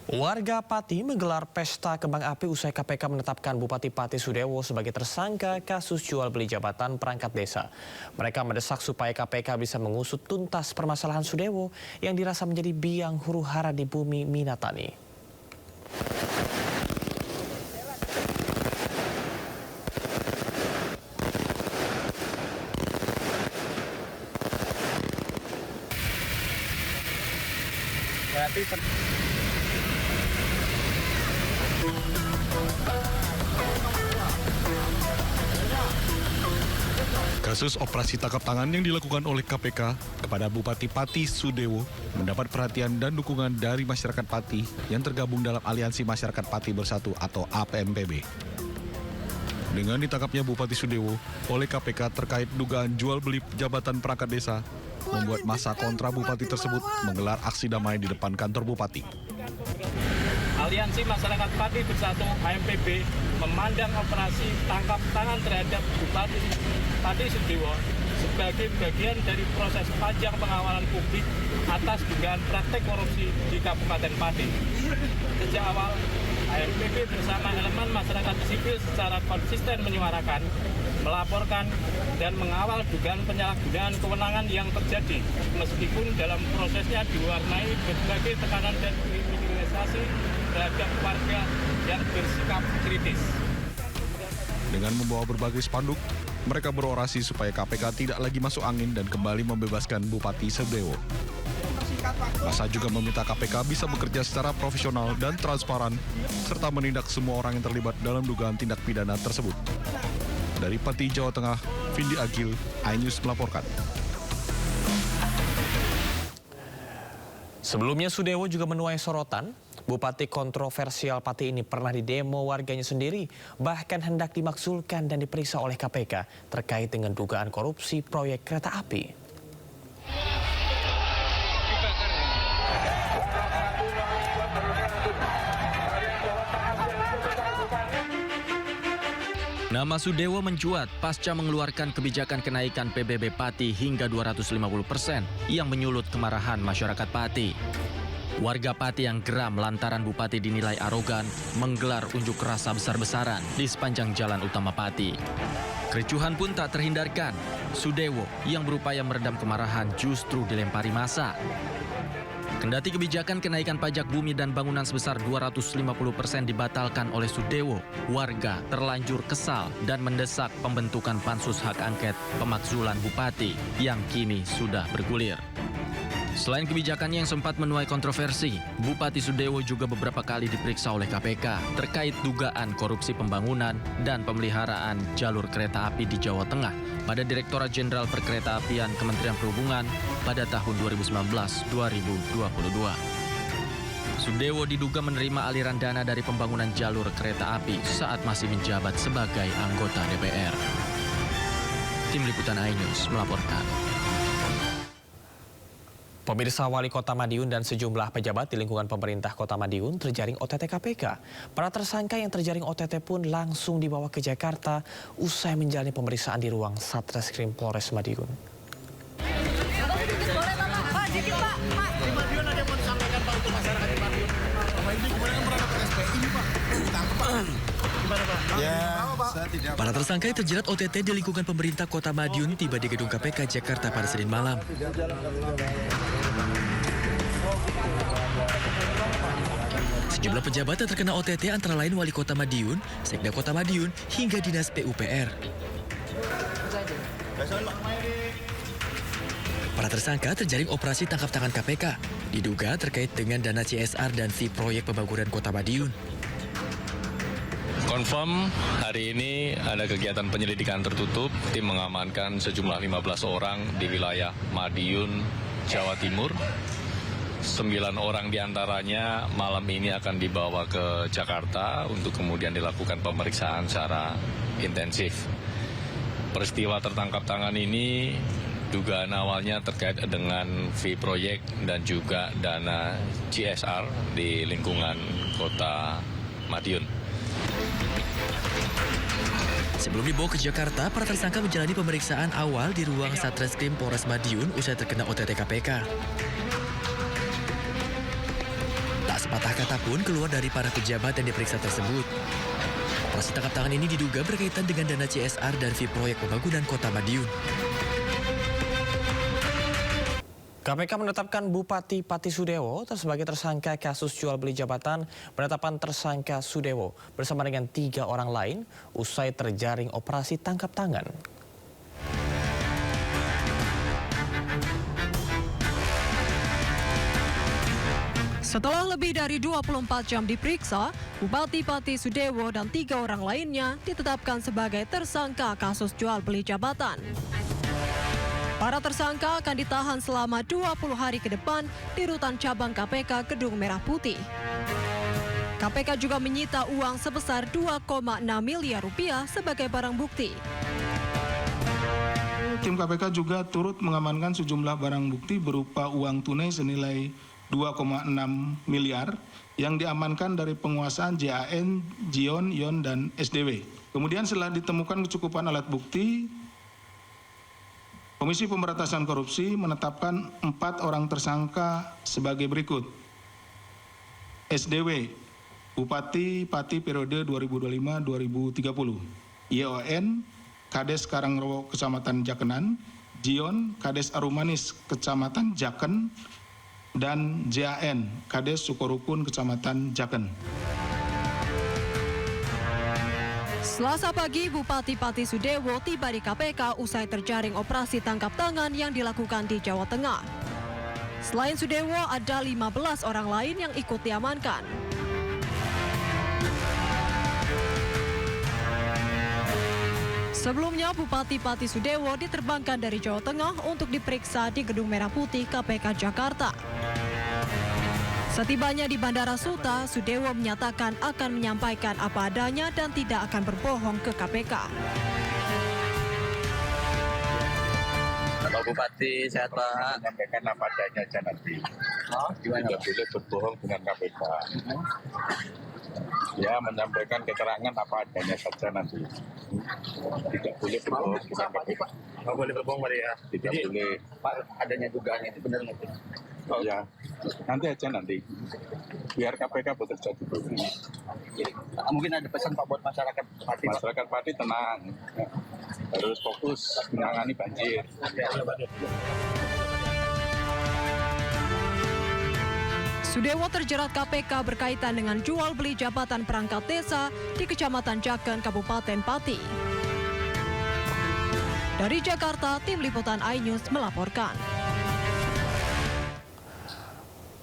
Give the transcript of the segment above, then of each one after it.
Warga Pati menggelar pesta kembang api usai KPK menetapkan Bupati Pati Sudewo sebagai tersangka kasus jual beli jabatan perangkat desa. Mereka mendesak supaya KPK bisa mengusut tuntas permasalahan Sudewo yang dirasa menjadi biang huru-hara di bumi Minatani. Kasus operasi tangkap tangan yang dilakukan oleh KPK kepada Bupati Pati Sudewo mendapat perhatian dan dukungan dari masyarakat Pati yang tergabung dalam Aliansi Masyarakat Pati Bersatu atau APMPB. Dengan ditangkapnya Bupati Sudewo oleh KPK terkait dugaan jual beli jabatan perangkat desa, membuat massa kontra Bupati tersebut menggelar aksi damai di depan kantor Bupati. Aliansi Masyarakat Pati Bersatu AMPB memandang operasi tangkap tangan terhadap Bupati Pati Sudewo sebagai bagian dari proses panjang pengawalan publik atas dugaan praktek korupsi di Kabupaten Pati. Sejak awal, AMPB bersama elemen masyarakat sipil secara konsisten menyuarakan, melaporkan, dan mengawal dugaan penyalahgunaan kewenangan yang terjadi, meskipun dalam prosesnya diwarnai berbagai tekanan dan kriminalisasi terhadap warga yang bersikap kritis. Dengan membawa berbagai spanduk, mereka berorasi supaya KPK tidak lagi masuk angin dan kembali membebaskan Bupati Sudewo. Massa juga meminta KPK bisa bekerja secara profesional dan transparan, serta menindak semua orang yang terlibat dalam dugaan tindak pidana tersebut. Dari Pati, Jawa Tengah, Vindi Agil, iNews melaporkan. Sebelumnya Sudewo juga menuai sorotan. Bupati kontroversial Pati ini pernah didemo warganya sendiri, bahkan hendak dimakzulkan dan diperiksa oleh KPK terkait dengan dugaan korupsi proyek kereta api. Nama Sudewo mencuat pasca mengeluarkan kebijakan kenaikan PBB Pati hingga 250% yang menyulut kemarahan masyarakat Pati. Warga Pati yang geram lantaran Bupati dinilai arogan menggelar unjuk rasa besar-besaran di sepanjang jalan utama Pati. Kericuhan pun tak terhindarkan. Sudewo yang berupaya meredam kemarahan justru dilempari massa. Kendati kebijakan kenaikan pajak bumi dan bangunan sebesar 250% dibatalkan oleh Sudewo, warga terlanjur kesal dan mendesak pembentukan pansus hak angket pemakzulan Bupati yang kini sudah bergulir. Selain kebijakannya yang sempat menuai kontroversi, Bupati Sudewo juga beberapa kali diperiksa oleh KPK terkait dugaan korupsi pembangunan dan pemeliharaan jalur kereta api di Jawa Tengah pada Direktorat Jenderal Perkeretaapian Kementerian Perhubungan pada tahun 2019-2022. Sudewo diduga menerima aliran dana dari pembangunan jalur kereta api saat masih menjabat sebagai anggota DPR. Tim Liputan iNews melaporkan. Pemirsa, Wali Kota Madiun dan sejumlah pejabat di lingkungan pemerintah Kota Madiun terjaring OTT KPK. Para tersangka yang terjaring OTT pun langsung dibawa ke Jakarta usai menjalani pemeriksaan di ruang Satreskrim Polres Madiun. Para tersangka yang terjerat OTT di lingkungan pemerintah Kota Madiun tiba di gedung KPK Jakarta pada Senin malam. Sejumlah pejabat yang terkena OTT antara lain Wali Kota Madiun, Sekda Kota Madiun, hingga Dinas PUPR. Para tersangka terjaring operasi tangkap tangan KPK, diduga terkait dengan dana CSR dan fee proyek pembangunan Kota Madiun. Confirm hari ini ada kegiatan penyelidikan tertutup, tim mengamankan sejumlah 15 orang di wilayah Madiun, Jawa Timur. 9 orang diantaranya malam ini akan dibawa ke Jakarta untuk kemudian dilakukan pemeriksaan secara intensif. Peristiwa tertangkap tangan ini dugaan awalnya terkait dengan fee proyek dan juga dana CSR di lingkungan Kota Madiun. Sebelum dibawa ke Jakarta, para tersangka menjalani pemeriksaan awal di ruang Satreskrim Polres Madiun usai terkena OTT KPK. Tak Tak sepatah kata pun keluar dari para pejabat yang diperiksa tersebut. Operasi tangkap tangan ini diduga berkaitan dengan dana CSR dan fee proyek pembangunan Kota Madiun. KPK menetapkan Bupati Pati Sudewo sebagai tersangka kasus jual beli jabatan. Penetapan tersangka Sudewo bersama dengan 3 orang lain usai terjaring operasi tangkap tangan. Setelah lebih dari 24 jam diperiksa, Bupati Pati Sudewo dan 3 orang lainnya ditetapkan sebagai tersangka kasus jual beli jabatan. Para tersangka akan ditahan selama 20 hari ke depan di rutan cabang KPK Gedung Merah Putih. KPK juga menyita uang sebesar 2,6 miliar rupiah sebagai barang bukti. Tim KPK juga turut mengamankan sejumlah barang bukti berupa uang tunai senilai 2,6 miliar yang diamankan dari penguasaan JAN, Jion, Yon, dan SDW. Kemudian setelah ditemukan kecukupan alat bukti, Komisi Pemberantasan Korupsi menetapkan 4 orang tersangka sebagai berikut. SDW, Bupati Pati periode 2025-2030. YON, Kades Karangrowo Kecamatan Jakenan. Jion, Kades Arumanis Kecamatan Jaken. Dan JAN, Kades Sukorukun Kecamatan Jaken. Selasa pagi, Bupati Pati Sudewo tiba di KPK usai terjaring operasi tangkap tangan yang dilakukan di Jawa Tengah. Selain Sudewo, ada 15 orang lain yang ikut diamankan. Sebelumnya, Bupati Pati Sudewo diterbangkan dari Jawa Tengah untuk diperiksa di Gedung Merah Putih KPK Jakarta. Setibanya di Bandara Suta, Sudewo menyatakan akan menyampaikan apa adanya dan tidak akan berbohong ke KPK. Pak Bupati, sehat Pak. Menyampaikan apa adanya aja nanti. Tidak boleh berbohong dengan KPK. Ya, menyampaikan keterangan apa adanya saja nanti. Tidak boleh berbohong dengan KPK. Nggak boleh berbohong Pak ya. Tidak boleh. Pak, adanya dugaan itu benar nggak? Oh ya, nanti aja nanti. Biar KPK bekerja dulu. Mungkin ada pesan Pak buat masyarakat Pati. Masyarakat Pati tenang. Harus fokus menangani banjir. Sudewo terjerat KPK berkaitan dengan jual beli jabatan perangkat desa di Kecamatan Jaken, Kabupaten Pati. Dari Jakarta, tim liputan iNews melaporkan.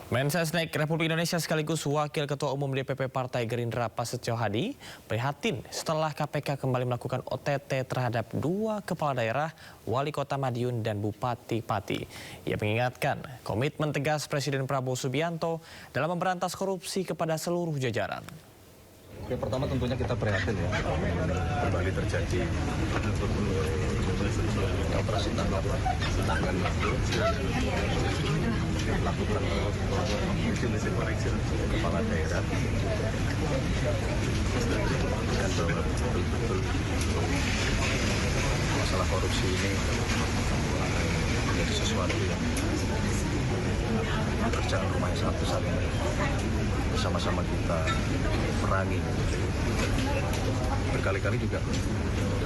Mensesnek Republik Indonesia sekaligus Wakil Ketua Umum DPP Partai Gerindra Prasetyo Hadi prihatin setelah KPK kembali melakukan OTT terhadap 2 kepala daerah, Wali Kota Madiun dan Bupati Pati. Ia mengingatkan komitmen tegas Presiden Prabowo Subianto dalam memberantas korupsi kepada seluruh jajaran. Yang pertama tentunya kita prihatin ya, kembali terjadi operasi tangkap tangan dilakukan kepala daerah dan betul-betul masalah korupsi ini menjadi sesuatu yang pekerjaan rumah yang sangat besar ini bersama-sama kita perangi. Berkali-kali juga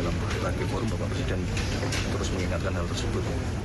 dalam berbagai forum Bapak Presiden terus mengingatkan hal tersebut.